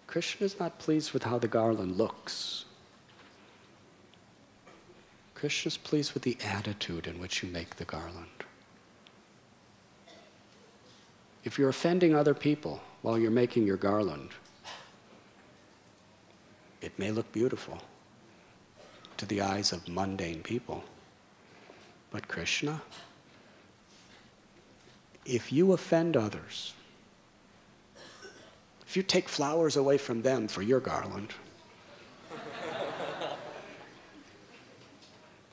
Krishna is not pleased with how the garland looks. Krishna is pleased with the attitude in which you make the garland. If you're offending other people while you're making your garland, it may look beautiful to the eyes of mundane people. But Krishna, if you offend others, if you take flowers away from them for your garland,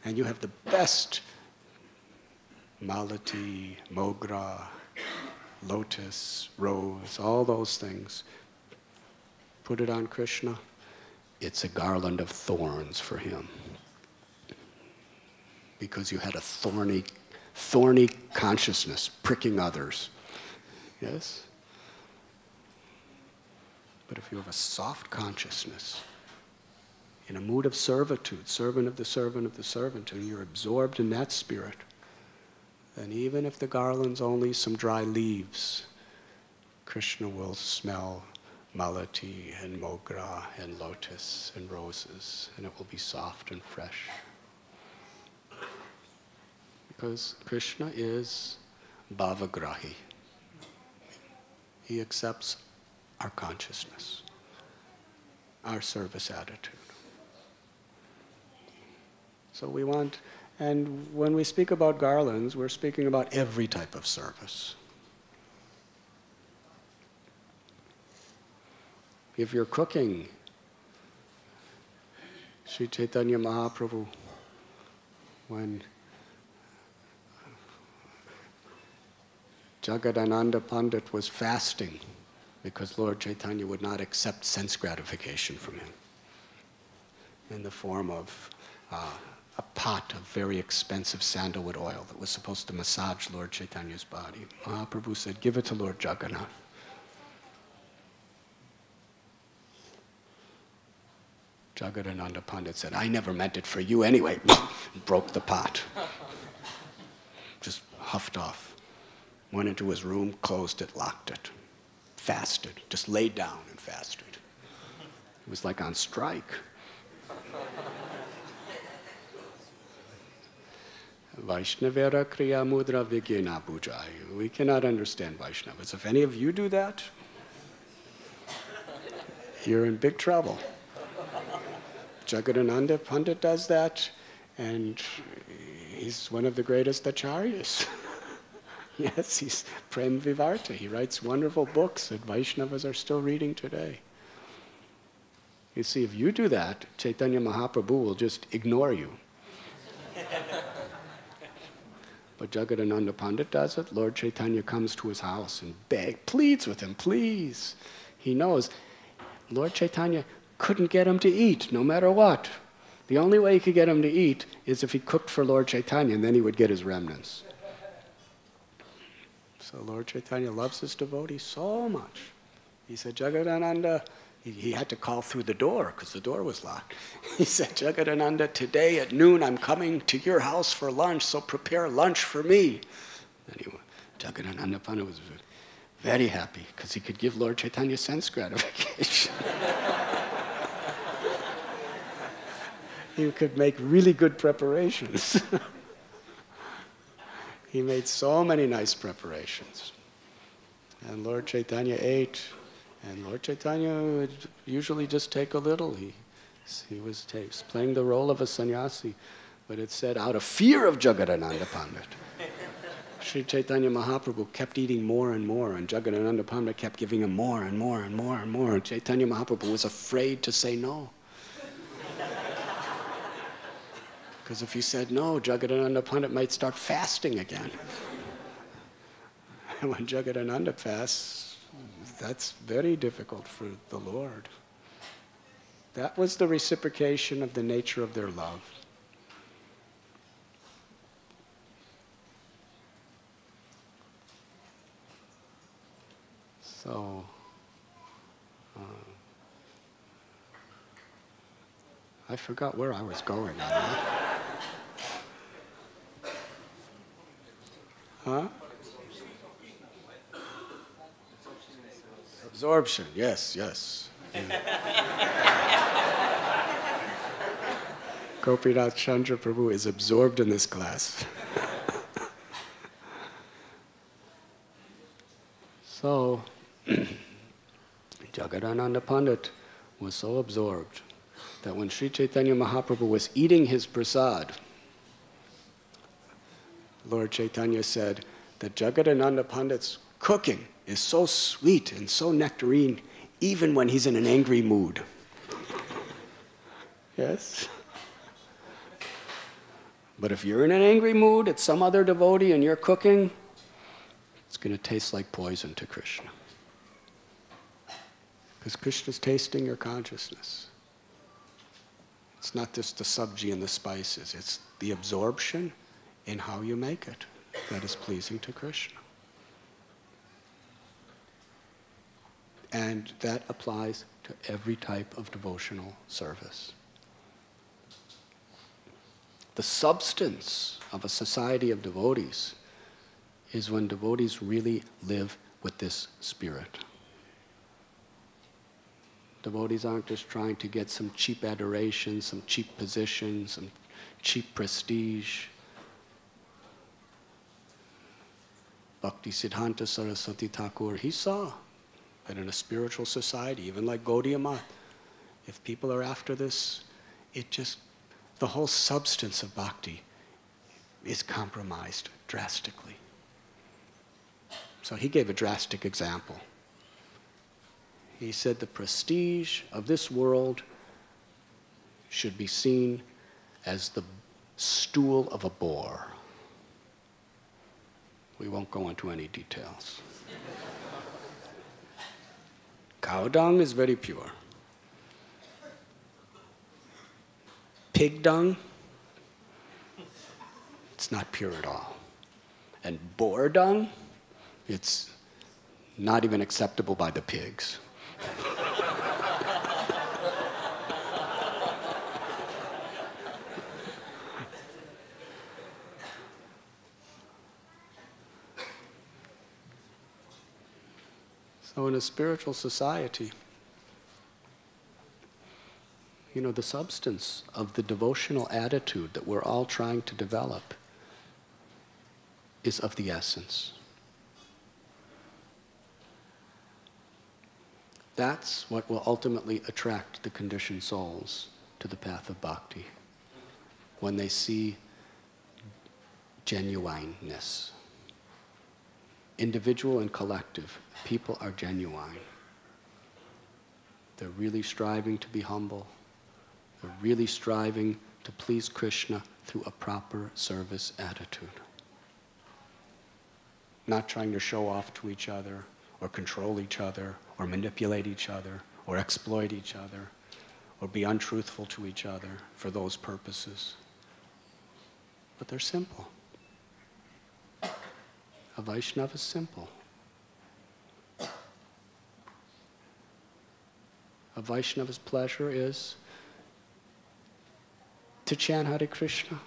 and you have the best malati, mogra, lotus, rose, all those things, put it on Krishna, it's a garland of thorns for him. Because you had a thorny consciousness pricking others. Yes? But if you have a soft consciousness, in a mood of servitude, servant of the servant of the servant, and you're absorbed in that spirit, then even if the garland's only some dry leaves, Krishna will smell malati and mogra and lotus and roses, and it will be soft and fresh. Because Krishna is bhavagrahi. He accepts our consciousness, our service attitude. So we want, and when we speak about garlands, we're speaking about every type of service. If you're cooking, Sri Chaitanya Mahaprabhu, when Jagadananda Pandit was fasting because Lord Chaitanya would not accept sense gratification from him in the form of a pot of very expensive sandalwood oil that was supposed to massage Lord Chaitanya's body. Mahaprabhu said, "Give it to Lord Jagannath." Jagadananda Pandit said, "I never meant it for you anyway." Broke the pot. Just huffed off. Went into his room, closed it, locked it. Fasted. Just laid down and fasted. It was like on strike. Vaishnavera kriya mudra vigyena bhujai. We cannot understand Vaishnavas. If any of you do that, you're in big trouble. Jagadananda Pandit does that, and he's one of the greatest acharyas. Yes, he's Prem Vivarta. He writes wonderful books that Vaishnavas are still reading today. You see, if you do that, Chaitanya Mahaprabhu will just ignore you. But Jagadananda Pandit does it. Lord Chaitanya comes to his house and pleads with him, please. He knows Lord Chaitanya couldn't get him to eat, no matter what. The only way he could get him to eat is if he cooked for Lord Chaitanya, and then he would get his remnants. So Lord Chaitanya loves his devotee so much. He said, Jagadananda, he had to call through the door because the door was locked. He said, Jagadananda, today at noon I'm coming to your house for lunch, so prepare lunch for me. Anyway, Jagadananda Pandit was very happy because he could give Lord Chaitanya sense gratification. He could make really good preparations. He made so many nice preparations. And Lord Chaitanya ate. And Lord Chaitanya would usually just take a little. He was playing the role of a sannyasi. But it said, out of fear of Jagadananda Pandit, Sri Chaitanya Mahaprabhu kept eating more and more. And Jagadananda Pandit kept giving him more and more and more and more. And Chaitanya Mahaprabhu was afraid to say no. Because if he said no, Jagadananda Pandit might start fasting again. And when Jagadananda fasts, that's very difficult for the Lord. That was the reciprocation of the nature of their love. So, I forgot where I was going on that. Huh? Absorption, yes, yes. Gopinath Chandra Prabhu is absorbed in this class. So, Jagadananda Pandit was so absorbed that when Sri Chaitanya Mahaprabhu was eating his prasad, Lord Chaitanya said that Jagadananda Pandit's cooking is so sweet and so nectarine even when he's in an angry mood. Yes? But if you're in an angry mood at some other devotee and you're cooking, it's going to taste like poison to Krishna. Because Krishna's tasting your consciousness. It's not just the sabji and the spices, it's the absorption in how you make it that is pleasing to Krishna. And that applies to every type of devotional service. The substance of a society of devotees is when devotees really live with this spirit. Devotees aren't just trying to get some cheap adoration, some cheap position, some cheap prestige. Bhakti Siddhanta Saraswati Thakur, he saw that in a spiritual society, even like Gaudiya Math, if people are after this, the whole substance of bhakti is compromised drastically. So he gave a drastic example. He said the prestige of this world should be seen as the stool of a boar. We won't go into any details. Cow dung is very pure. Pig dung, it's not pure at all. And boar dung, it's not even acceptable by the pigs. So in a spiritual society, the substance of the devotional attitude that we're all trying to develop is of the essence. That's what will ultimately attract the conditioned souls to the path of bhakti, when they see genuineness. Individual and collective, people are genuine. They're really striving to be humble. They're really striving to please Krishna through a proper service attitude. Not trying to show off to each other, or control each other, or manipulate each other, or exploit each other, or be untruthful to each other for those purposes. But they're simple. A Vaishnava is simple. A Vaishnava's pleasure is to chant Hare Krishna,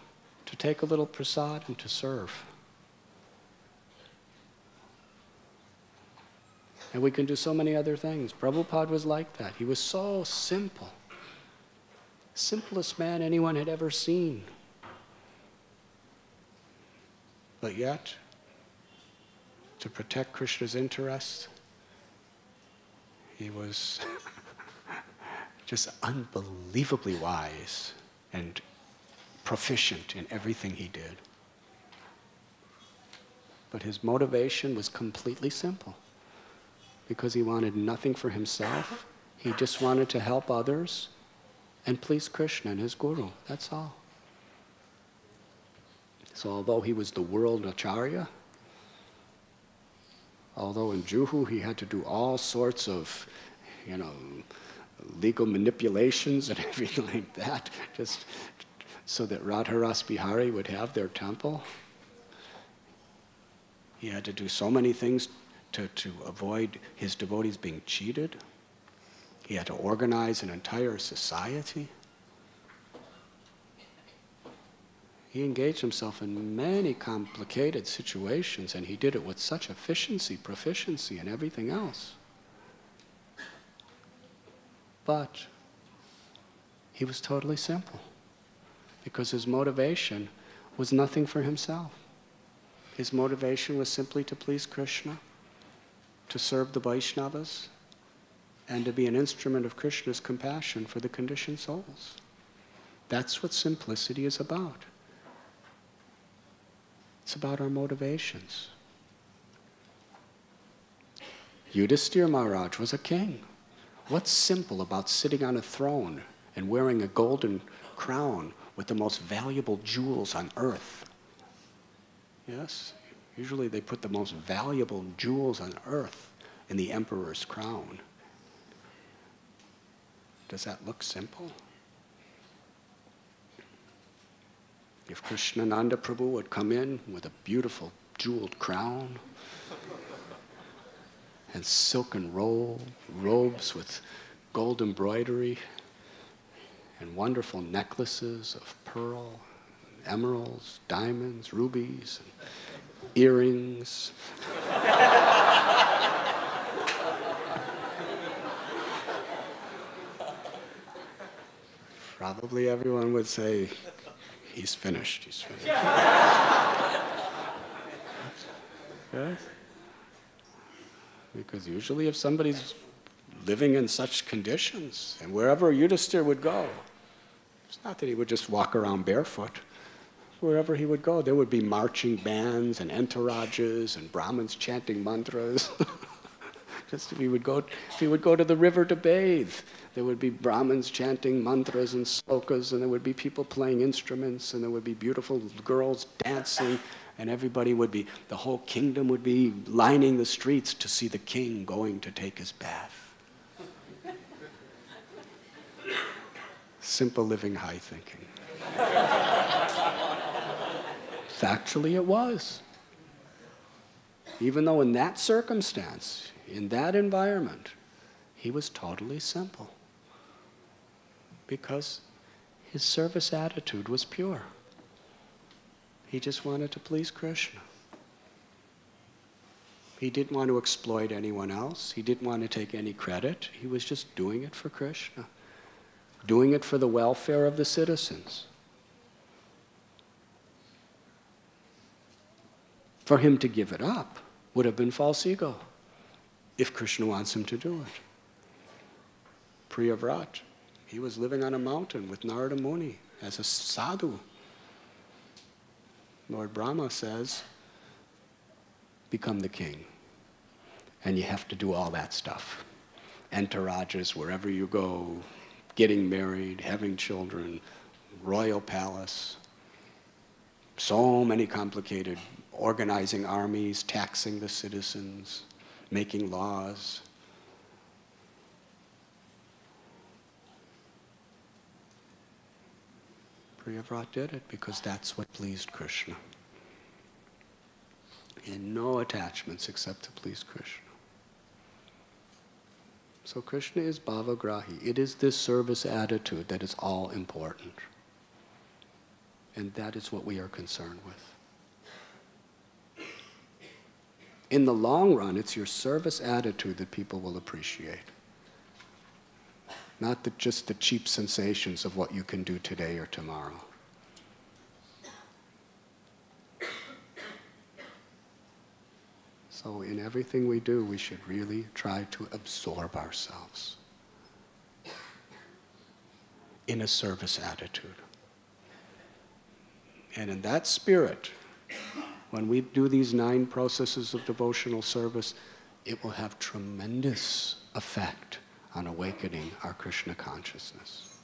to take a little prasad, and to serve. And we can do so many other things. Prabhupada was like that. He was so simple. Simplest man anyone had ever seen. But yet, to protect Krishna's interests, he was just unbelievably wise and proficient in everything he did. But his motivation was completely simple, because he wanted nothing for himself. He just wanted to help others and please Krishna and his guru. That's all. So although he was the world acharya, although in Juhu he had to do all sorts of, legal manipulations and everything like that, just so that Radharas Bihari would have their temple, he had to do so many things to avoid his devotees being cheated. He had to organize an entire society. He engaged himself in many complicated situations, and he did it with such efficiency, proficiency, and everything else. But he was totally simple because his motivation was nothing for himself. His motivation was simply to please Krishna, to serve the Vaishnavas, and to be an instrument of Krishna's compassion for the conditioned souls. That's what simplicity is about. It's about our motivations. Yudhisthira Maharaj was a king. What's simple about sitting on a throne and wearing a golden crown with the most valuable jewels on earth? Yes, usually they put the most valuable jewels on earth in the emperor's crown. Does that look simple? If Krishnananda Prabhu would come in with a beautiful jeweled crown and silken robes with gold embroidery and wonderful necklaces of pearl, emeralds, diamonds, rubies, and earrings. Probably everyone would say, he's finished, he's finished. Yes? Because usually if somebody's living in such conditions, and wherever Yudhisthira would go, it's not that he would just walk around barefoot. Wherever he would go, there would be marching bands and entourages and Brahmins chanting mantras. Just if he would go to the river to bathe, there would be Brahmins chanting mantras and slokas, and there would be people playing instruments, and there would be beautiful girls dancing, and the whole kingdom would be lining the streets to see the king going to take his bath. Simple living, high thinking. Factually, it was. Even though in that circumstance, in that environment, he was totally simple. Because his service attitude was pure. He just wanted to please Krishna. He didn't want to exploit anyone else. He didn't want to take any credit. He was just doing it for Krishna. Doing it for the welfare of the citizens. For him to give it up would have been false ego, if Krishna wants him to do it. Priyavrat, he was living on a mountain with Narada Muni as a sadhu. Lord Brahma says, become the king. And you have to do all that stuff. Entourages, wherever you go, getting married, having children, royal palace, so many complicated, organizing armies, taxing the citizens, making laws. Priyavrat did it because that's what pleased Krishna. And no attachments except to please Krishna. So Krishna is bhavagrahi. It is this service attitude that is all important. And that is what we are concerned with. In the long run, it's your service attitude that people will appreciate. Not just the cheap sensations of what you can do today or tomorrow. So in everything we do, we should really try to absorb ourselves in a service attitude. And in that spirit, when we do these 9 processes of devotional service, it will have tremendous effect on awakening our Krishna consciousness.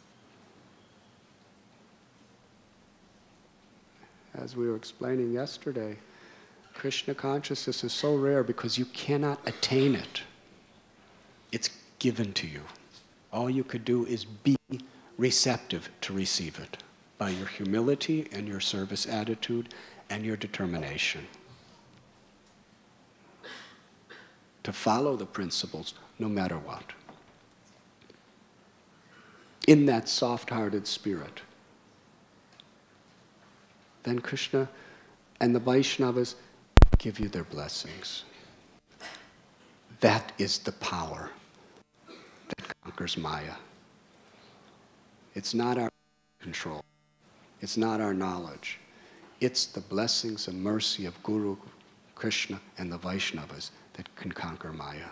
As we were explaining yesterday, Krishna consciousness is so rare because you cannot attain it. It's given to you. All you could do is be receptive to receive it by your humility and your service attitude and your determination to follow the principles no matter what. In that soft-hearted spirit, then Krishna and the Vaishnavas give you their blessings. That is the power that conquers Maya. It's not our control. It's not our knowledge. It's the blessings and mercy of Guru, Krishna, and the Vaishnavas that can conquer Maya.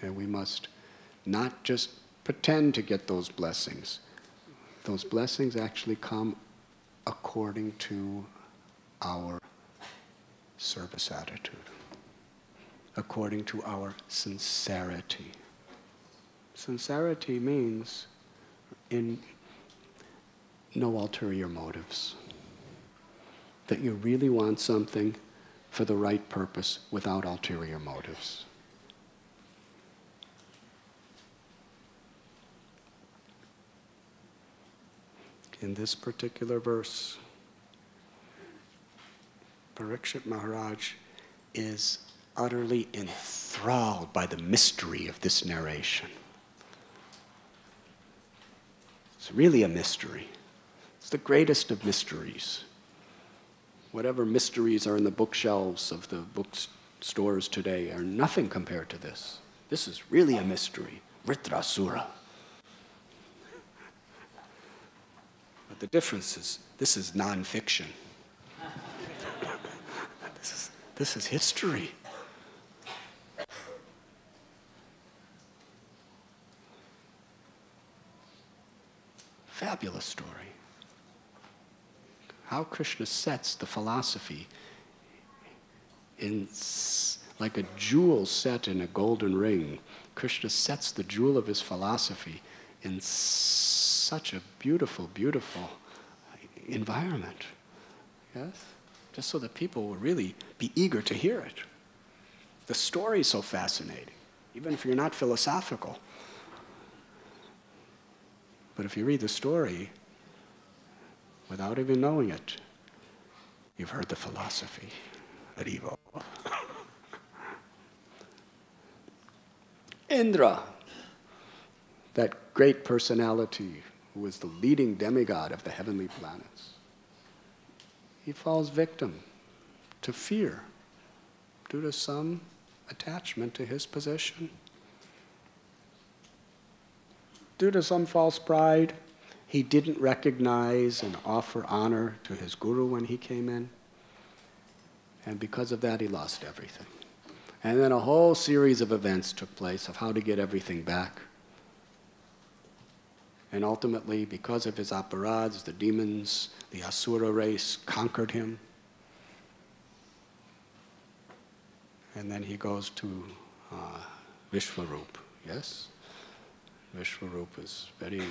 And we must not just pretend to get those blessings. Those blessings actually come according to our service attitude, according to our sincerity. Sincerity means in no ulterior motives. That you really want something for the right purpose without ulterior motives. In this particular verse, Parikshit Maharaj is utterly enthralled by the mystery of this narration. It's really a mystery. It's the greatest of mysteries. Whatever mysteries are in the bookshelves of the bookstores today are nothing compared to this. This is really a mystery. Vritrasura. But the difference is, this is non-fiction. This is history. Fabulous story. How Krishna sets the philosophy in like a jewel set in a golden ring. Krishna sets the jewel of his philosophy in such a beautiful, beautiful environment. Yes? Just so that people will really be eager to hear it. The story is so fascinating, even if you're not philosophical. But if you read the story, without even knowing it, you've heard the philosophy. Haribo. Indra, that great personality who is the leading demigod of the heavenly planets, he falls victim to fear due to some attachment to his position. Due to some false pride, he didn't recognize and offer honor to his guru when he came in. And because of that, he lost everything. And then a whole series of events took place of how to get everything back. And ultimately, because of his aparads, the demons, the Asura race conquered him. And then he goes to Vishwarup, yes? Vishwarup is a very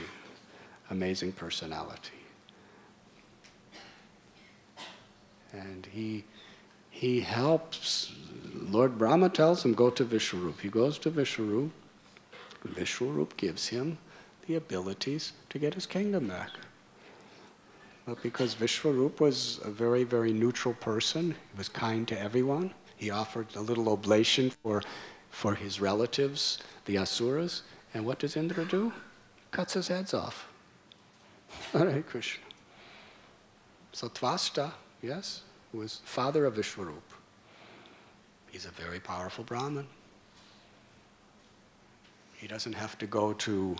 amazing personality. And he helps, Lord Brahma tells him, go to Vishwarup. He goes to Vishwarup. Vishwarup gives him the abilities to get his kingdom back. But because Vishwarup was a very, very neutral person, he was kind to everyone, he offered a little oblation for his relatives, the Asuras, and what does Indra do? Cuts his heads off. Hare Krishna. So Tvasta, yes, was father of Vishwarup. He's a very powerful Brahmin. He doesn't have to go to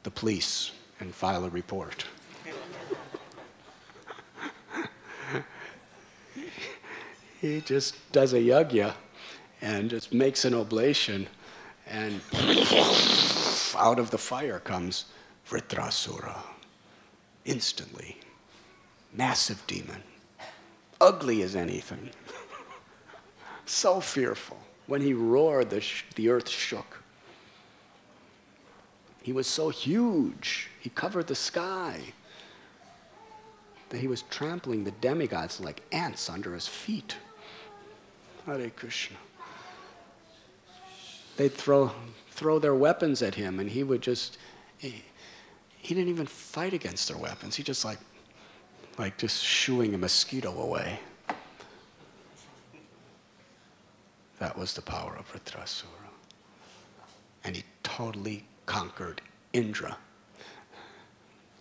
the police and file a report. He just does a yajna and just makes an oblation, and out of the fire comes Vritrasura. Instantly. Massive demon. Ugly as anything. So fearful. When he roared, the earth shook. He was so huge, he covered the sky, that he was trampling the demigods like ants under his feet. Hare Krishna. They'd throw their weapons at him, and he would just, he didn't even fight against their weapons. He just like just shooing a mosquito away. That was the power of Vritrasura. And he totally conquered Indra.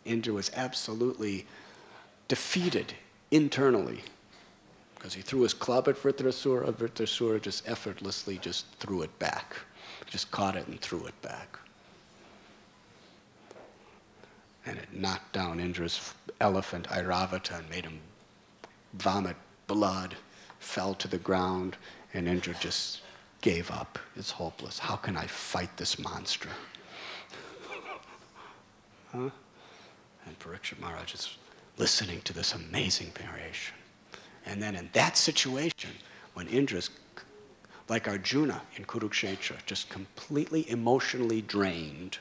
Indra was absolutely defeated internally because he threw his club at Vritrasura. Vritrasura just effortlessly just threw it back. Just caught it and threw it back. And it knocked down Indra's elephant, Airavata, and made him vomit blood, fell to the ground, and Indra just gave up. It's hopeless. How can I fight this monster? Huh? And Parikshit Maharaj is listening to this amazing narration. And then in that situation, when Indra's like Arjuna in Kurukshetra, just completely emotionally drained,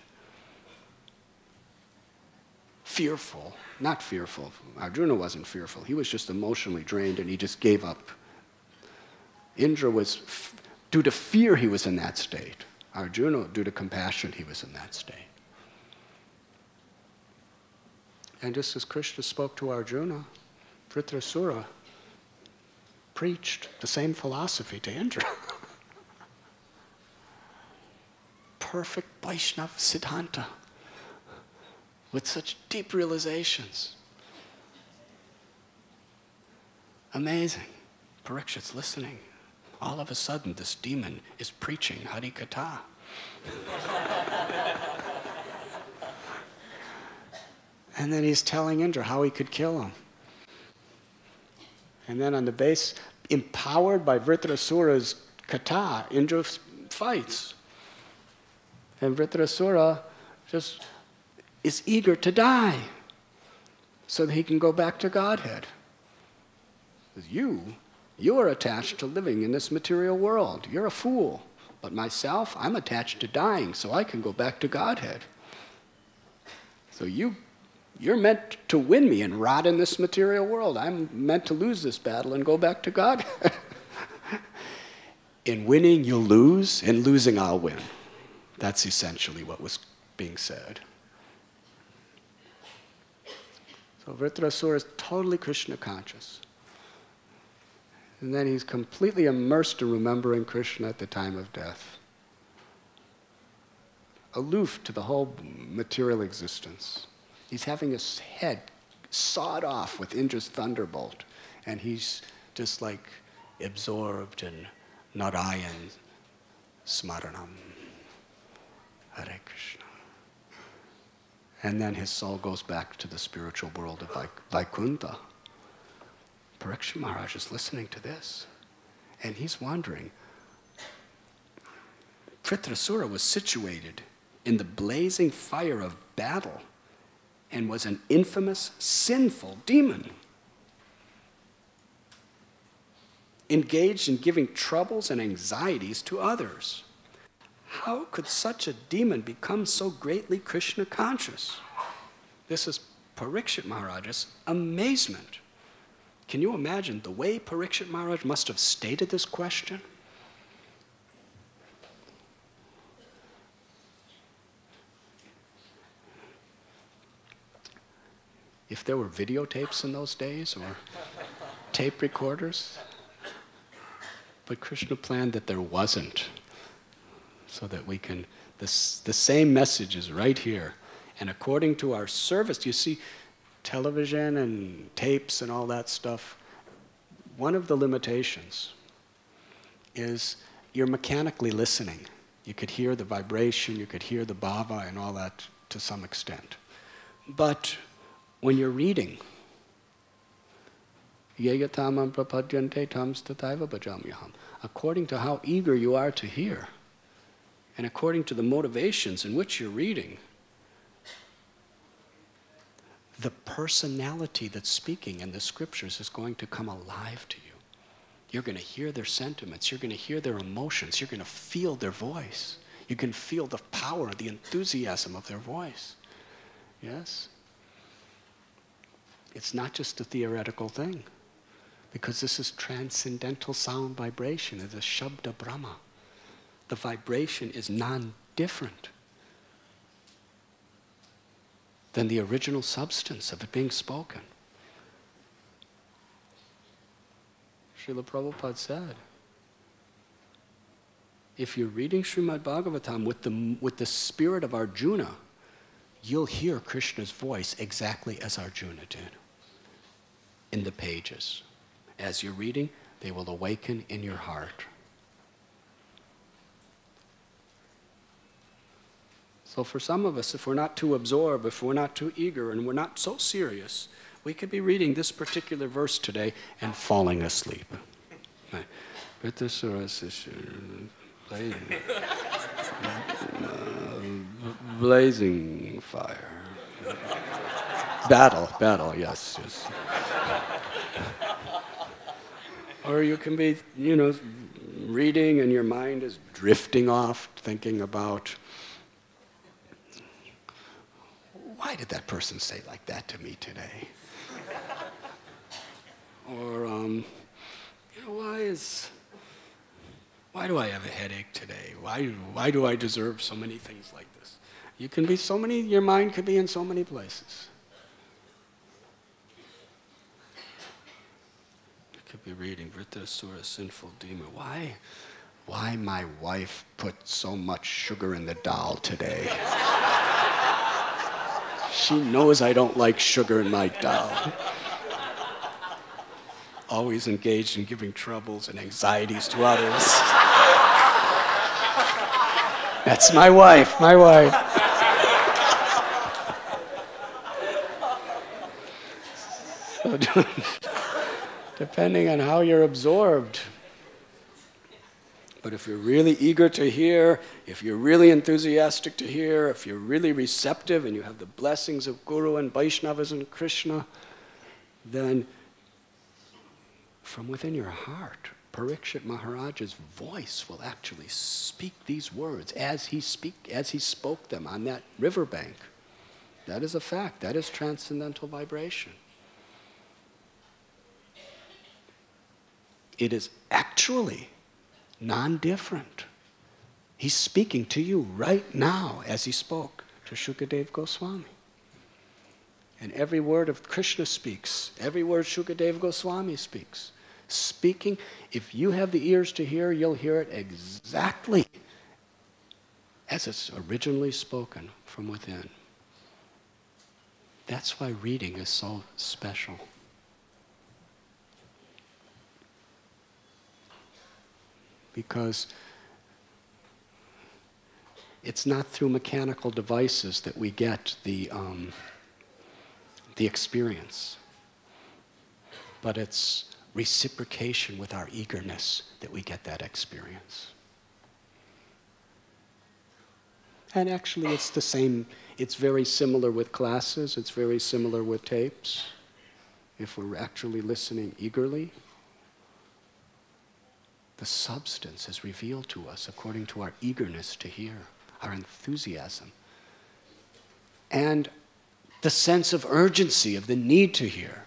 fearful, not fearful. Arjuna wasn't fearful. He was just emotionally drained and he just gave up. Indra was, due to fear, he was in that state. Arjuna, due to compassion, he was in that state. And just as Krishna spoke to Arjuna, Vritrasura preached the same philosophy to Indra. Perfect Vaishnava Siddhanta with such deep realizations. Amazing. Parikshit's listening. All of a sudden, this demon is preaching Hari Katha. And then he's telling Indra how he could kill him. And then on the base, empowered by Vritrasura's Katha, Indra fights. And Vritrasura just is eager to die so that he can go back to Godhead. You are attached to living in this material world. You're a fool. But myself, I'm attached to dying so I can go back to Godhead. So you're meant to win me and rot in this material world. I'm meant to lose this battle and go back to Godhead. In winning, you'll lose. In losing, I'll win. That's essentially what was being said. So Vritrasura is totally Krishna conscious. And then he's completely immersed in remembering Krishna at the time of death. Aloof to the whole material existence. He's having his head sawed off with Indra's thunderbolt. And he's just like absorbed in Narayan Smaranam. Hare Krishna. And then his soul goes back to the spiritual world of Vaikuntha. Parikshit Maharaj is listening to this. And he's wondering, Vritrasura was situated in the blazing fire of battle and was an infamous, sinful demon, engaged in giving troubles and anxieties to others. How could such a demon become so greatly Krishna conscious? This is Parikshit Maharaj's amazement. Can you imagine the way Parikshit Maharaj must have stated this question? If there were videotapes in those days or tape recorders, but Krishna planned that there wasn't, so that we can, the same message is right here. And according to our service, you see, television and tapes and all that stuff, one of the limitations is you're mechanically listening. You could hear the vibration, you could hear the bhava and all that to some extent. But when you're reading, according to how eager you are to hear, and according to the motivations in which you're reading, the personality that's speaking in the scriptures is going to come alive to you. You're going to hear their sentiments. You're going to hear their emotions. You're going to feel their voice. You can feel the power, the enthusiasm of their voice. Yes? It's not just a theoretical thing, because this is transcendental sound vibration. It's a Shabda Brahma. The vibration is non-different than the original substance of it being spoken. Srila Prabhupada said, if you're reading Srimad Bhagavatam with the spirit of Arjuna, you'll hear Krishna's voice exactly as Arjuna did in the pages. As you're reading, they will awaken in your heart. So So for some of us, if we're not too absorbed, if we're not too eager, and we're not so serious, we could be reading this particular verse today and falling asleep. Right. Vritrasura blazing fire. Battle, yes. Or you can be, reading and your mind is drifting off, thinking about, why did that person say like that to me today? Or, why do I have a headache today? Why do I deserve so many things like this? Your mind could be in so many places. You could be reading Vritrasura, sinful demon. Why my wife put so much sugar in the dal today? She knows I don't like sugar in my dal. Always engaged in giving troubles and anxieties to others. That's my wife. So, depending on how you're absorbed. But if you're really eager to hear, if you're really enthusiastic to hear, if you're really receptive and you have the blessings of Guru and Vaishnavas and Krishna, then from within your heart, Parikshit Maharaj's voice will actually speak these words as he spoke them on that riverbank. That is a fact. That is transcendental vibration. It is actually non-different. He's speaking to you right now as he spoke to Shukadeva Goswami. And every word of Krishna speaks, every word Shukadeva Goswami speaks. Speaking, if you have the ears to hear, you'll hear it exactly as it's originally spoken from within. That's why reading is so special. Because it's not through mechanical devices that we get the experience, but it's reciprocation with our eagerness that we get that experience. And actually it's the same, it's very similar with classes, it's very similar with tapes. If we're actually listening eagerly, the substance is revealed to us according to our eagerness to hear, our enthusiasm, and the sense of urgency of the need to hear.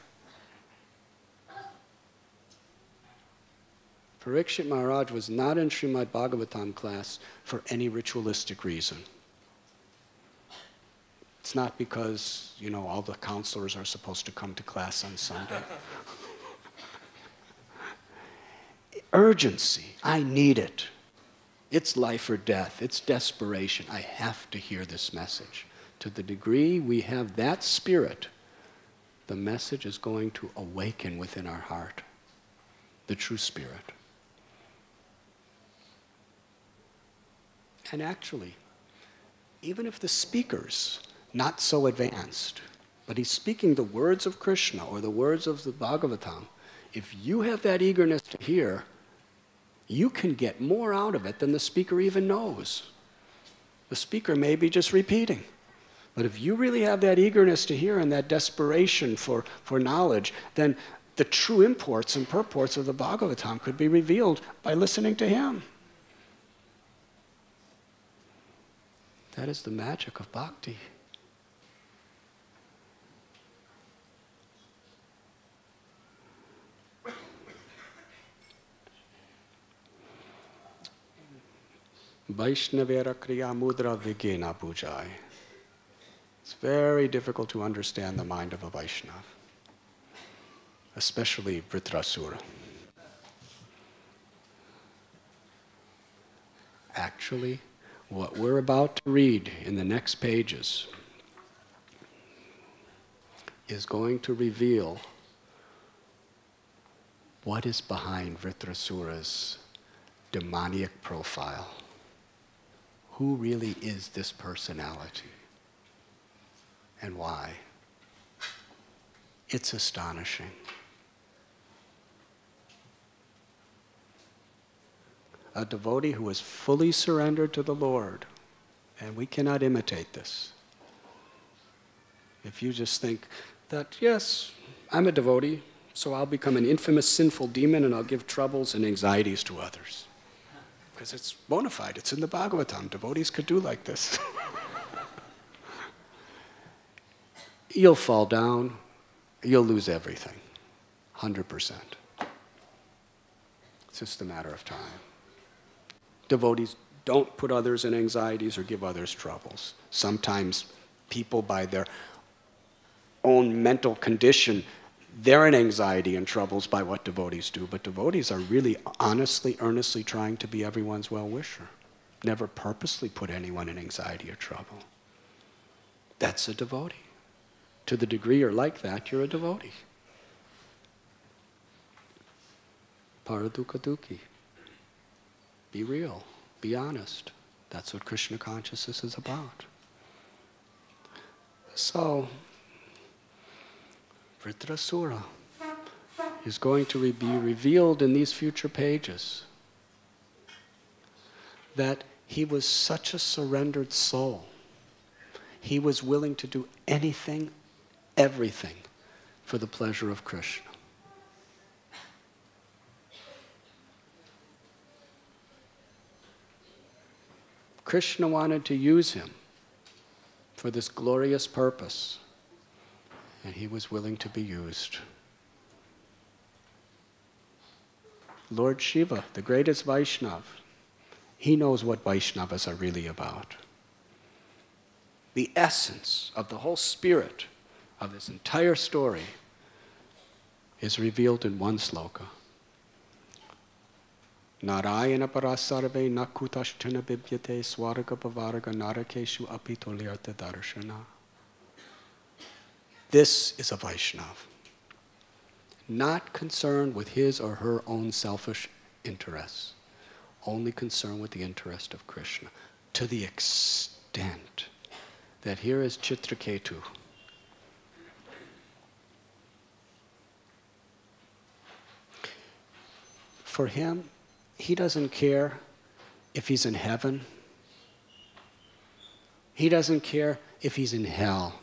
Parikshit Maharaj was not in Srimad Bhagavatam class for any ritualistic reason. It's not because, all the counselors are supposed to come to class on Sunday. Urgency. I need it. It's life or death. It's desperation. I have to hear this message. To the degree we have that spirit, the message is going to awaken within our heart, the true spirit. And actually, even if the speaker's not so advanced, but he's speaking the words of Krishna or the words of the Bhagavatam, if you have that eagerness to hear, you can get more out of it than the speaker even knows. The speaker may be just repeating. But if you really have that eagerness to hear and that desperation for knowledge, then the true imports and purports of the Bhagavatam could be revealed by listening to him. That is the magic of bhakti. Vaishnavera kriya mudra vigena pujai. It's very difficult to understand the mind of a Vaishnava, especially Vritrasura. Actually, what we're about to read in the next pages is going to reveal what is behind Vritrasura's demoniac profile. who really is this personality and why? It's astonishing. A devotee who is fully surrendered to the Lord, and we cannot imitate this. If you just think that, yes, I'm a devotee, so I'll become an infamous sinful demon and I'll give troubles and anxieties to others. Because it's bona fide, it's in the Bhagavatam. Devotees could do like this. You'll fall down, you'll lose everything, 100%. It's just a matter of time. Devotees don't put others in anxieties or give others troubles. Sometimes people, by their own mental condition, they're in anxiety and troubles by what devotees do. But devotees are really honestly, earnestly trying to be everyone's well-wisher. Never purposely put anyone in anxiety or trouble. That's a devotee. To the degree you're like that, you're a devotee. Paradukha dukhi. Be real. Be honest. That's what Krishna consciousness is about. So, Vritrasura is going to be revealed in these future pages that he was such a surrendered soul. He was willing to do anything, everything, for the pleasure of Krishna. Krishna wanted to use him for this glorious purpose, and he was willing to be used. Lord Shiva, the greatest Vaishnava, he knows what Vaishnavas are really about. The essence of the whole spirit of this entire story is revealed in one sloka. Narayana parasarve nakutashthana bibyate swarga bhavaraga narakeshu apitolyartha darshana. This is a Vaishnava, not concerned with his or her own selfish interests, only concerned with the interest of Krishna, to the extent that here is Chitraketu. For him, he doesn't care if he's in heaven. He doesn't care if he's in hell.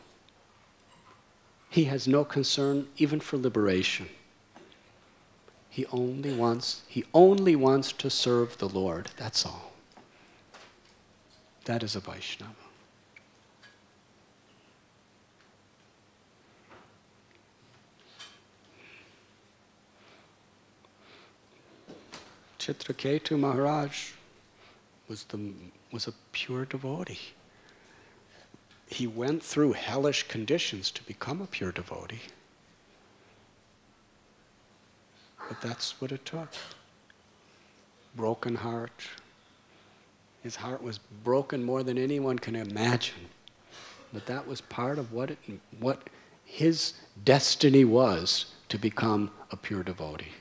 He has no concern even for liberation. He only wants to serve the Lord. That's all. That is a Vaishnava. Chitraketu Maharaj was a pure devotee. He went through hellish conditions to become a pure devotee. But that's what it took. Broken heart. His heart was broken more than anyone can imagine. But that was part of what his destiny was, to become a pure devotee.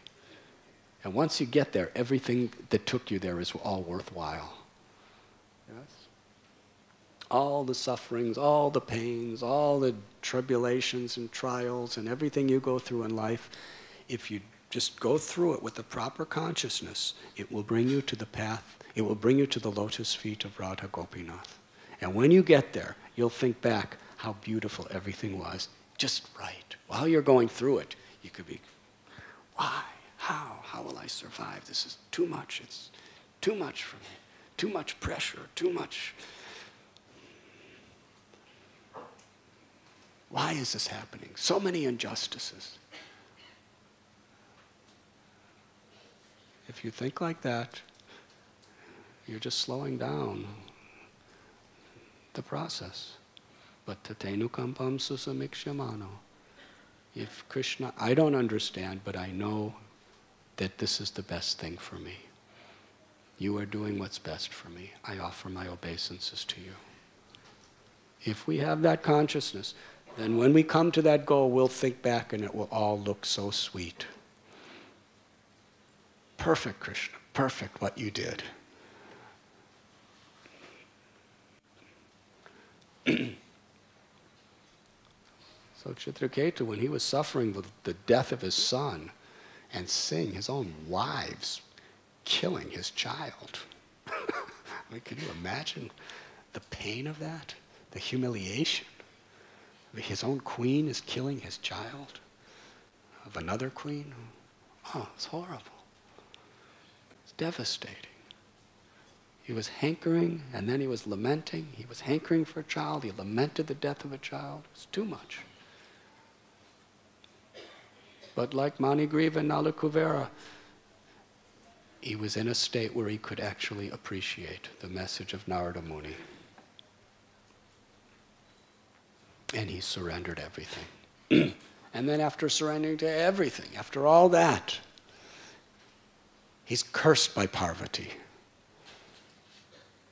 And once you get there, everything that took you there is all worthwhile. Yes? All the sufferings, all the pains, all the tribulations and trials and everything you go through in life, if you just go through it with the proper consciousness, it will bring you to the path, it will bring you to the lotus feet of Radha Gopinath. And when you get there, you'll think back how beautiful everything was, just right. While you're going through it, you could be, why? How will I survive? This is too much. It's too much for me. Too much pressure. Too much. Why is this happening? So many injustices. If you think like that, you're just slowing down the process. But tatenu kampam susamikshamano. If Krishna, I don't understand, but I know that this is the best thing for me. You are doing what's best for me. I offer my obeisances to you. If we have that consciousness, then when we come to that goal, we'll think back and it will all look so sweet. Perfect, Krishna. Perfect what you did. So Chitraketu, when he was suffering the death of his son and seeing his own wives killing his child, I mean, can you imagine the pain of that? The humiliation? I mean, his own queen is killing his child of another queen? Oh, it's horrible. It's devastating. He was hankering, and then he was lamenting. He was hankering for a child. He lamented the death of a child. It's too much. But like Manigriva and Nalakuvera, he was in a state where he could actually appreciate the message of Narada Muni. And he surrendered everything. And then after surrendering to everything, after all that, he's cursed by Parvati.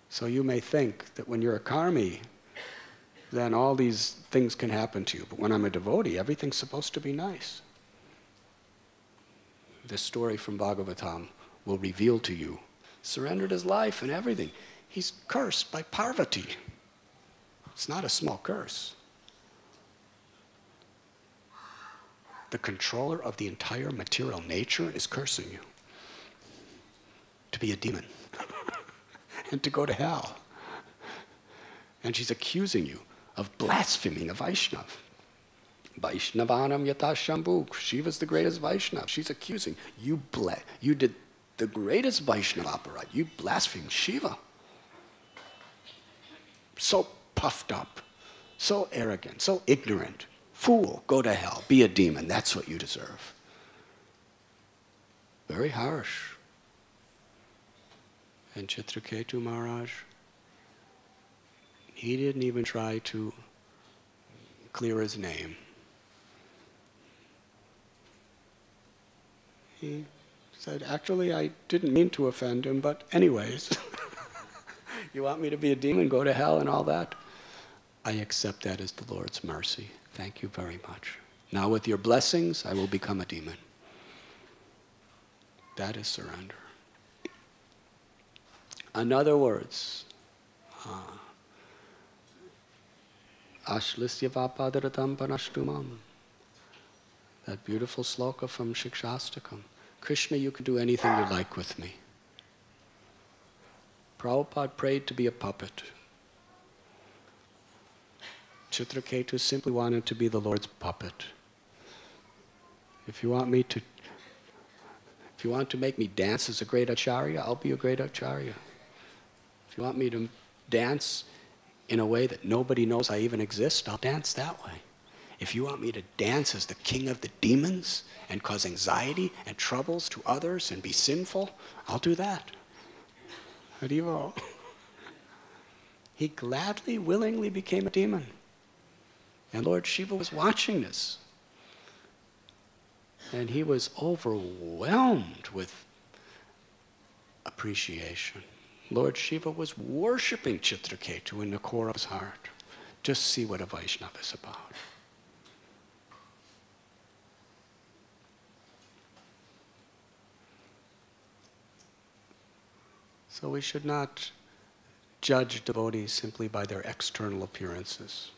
So you may think that when you're a karmi, then all these things can happen to you. But when I'm a devotee, everything's supposed to be nice. This story from Bhagavatam will reveal to you, surrendered his life and everything. He's cursed by Parvati. It's not a small curse. The controller of the entire material nature is cursing you to be a demon and to go to hell. And she's accusing you of blaspheming a Vaishnava. Vaishnavanam yata shambhu. Shiva's the greatest Vaishnava. She's accusing you. You did the greatest Vaishnava opera. You blasphemed Shiva. So puffed up, so arrogant, so ignorant. Fool, go to hell, be a demon, that's what you deserve. Very harsh. And Chitraketu Maharaj, he didn't even try to clear his name. He said, actually, I didn't mean to offend him, but anyways, you want me to be a demon, go to hell and all that? I accept that as the Lord's mercy. Thank you very much. Now with your blessings, I will become a demon. That is surrender. In other words, Ashlisya vapadaratam panashtumam. That beautiful sloka from Shikshastakam. Krishna, you can do anything you like with me. Prabhupada prayed to be a puppet. Chitraketu simply wanted to be the Lord's puppet. If you want to make me dance as a great acharya, I'll be a great acharya. If you want me to dance in a way that nobody knows I even exist, I'll dance that way. If you want me to dance as the king of the demons and cause anxiety and troubles to others and be sinful, I'll do that. Haribo. He gladly, willingly became a demon. And Lord Shiva was watching this. And he was overwhelmed with appreciation. Lord Shiva was worshipping Chitraketu in the core of his heart. Just see what a Vaishnava is about. So we should not judge devotees simply by their external appearances.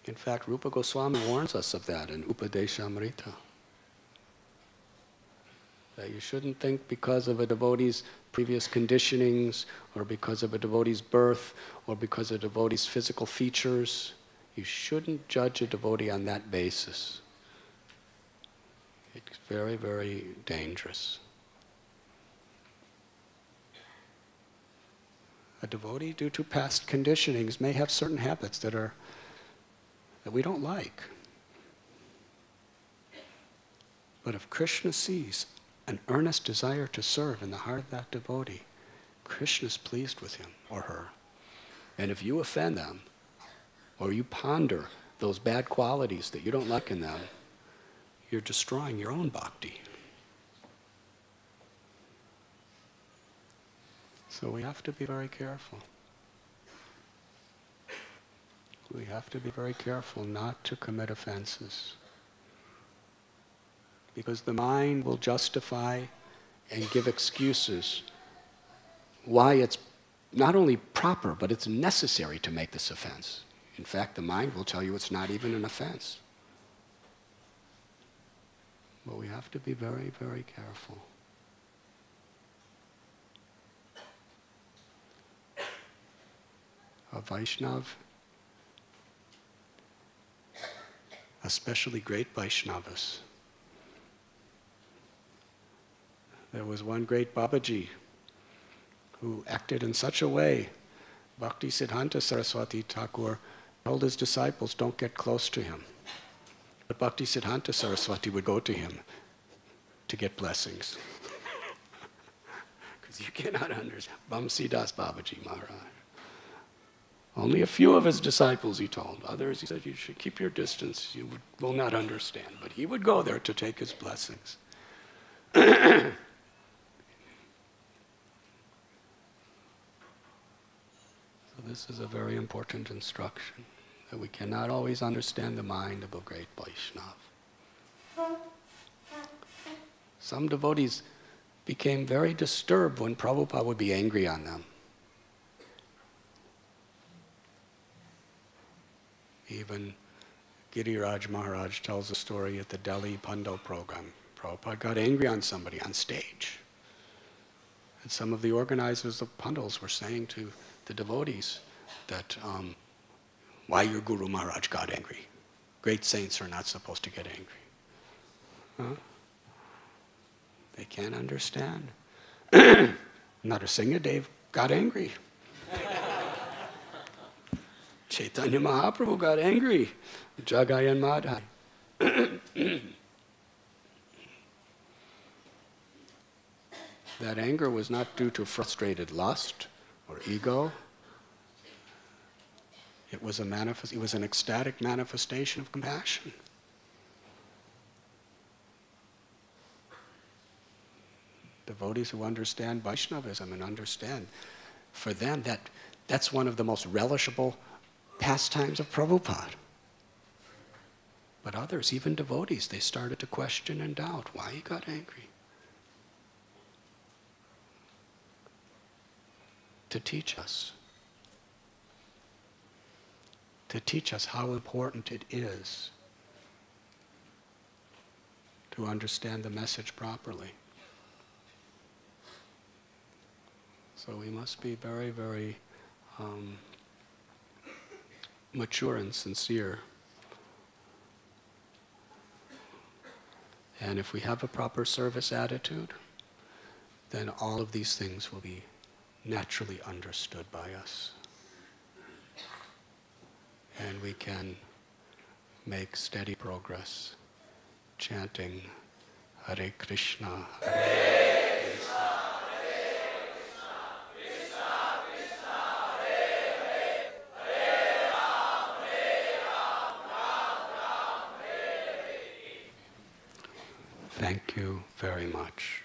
In fact, Rupa Goswami warns us of that in Upadeshamrita. That you shouldn't think because of a devotee's previous conditionings, or because of a devotee's birth, or because of a devotee's physical features, you shouldn't judge a devotee on that basis. It's very, very dangerous. A devotee, due to past conditionings, may have certain habits that we don't like. But if Krishna sees an earnest desire to serve in the heart of that devotee, Krishna is pleased with him or her. And if you offend them, or you ponder those bad qualities that you don't like in them, you're destroying your own bhakti. So we have to be very careful. We have to be very careful not to commit offenses. Because the mind will justify and give excuses why it's not only proper, but it's necessary to make this offense. In fact, the mind will tell you it's not even an offense. But we have to be very, very careful. A Vaishnava, especially great Vaishnavas. There was one great Babaji who acted in such a way. Bhakti Siddhanta Saraswati Thakur told his disciples, don't get close to him. But Bhakti Siddhanta Saraswati would go to him to get blessings. Because you cannot understand. Bamsi Das Babaji Maharaj. Only a few of his disciples, he told. Others, he said, you should keep your distance. You will not understand. But he would go there to take his blessings. So this is a very important instruction, that we cannot always understand the mind of a great Vaishnava. Some devotees became very disturbed when Prabhupada would be angry on them. Even Giriraj Maharaj tells a story at the Delhi Pando program. Prabhupada got angry on somebody on stage. And some of the organizers of Pandos were saying to the devotees that why your Guru Maharaj got angry. Great saints are not supposed to get angry. Huh? They can't understand. Narasimhadev got angry. Chaitanya Mahaprabhu got angry. Jagadananda Pandit. That anger was not due to frustrated lust or ego. It was an ecstatic manifestation of compassion. Devotees who understand Vaishnavism and understand, for them that's one of the most relishable pastimes of Prabhupada. But others, even devotees, they started to question and doubt why he got angry. To teach us how important it is to understand the message properly. So we must be very, very mature and sincere. And if we have a proper service attitude, then all of these things will be naturally understood by us. And we can make steady progress chanting Hare Krishna, Hare Krishna, Hare Krishna, Krishna Krishna, Hare Hare, Hare Ram, Ram Ram, Hare Hare. Thank you very much.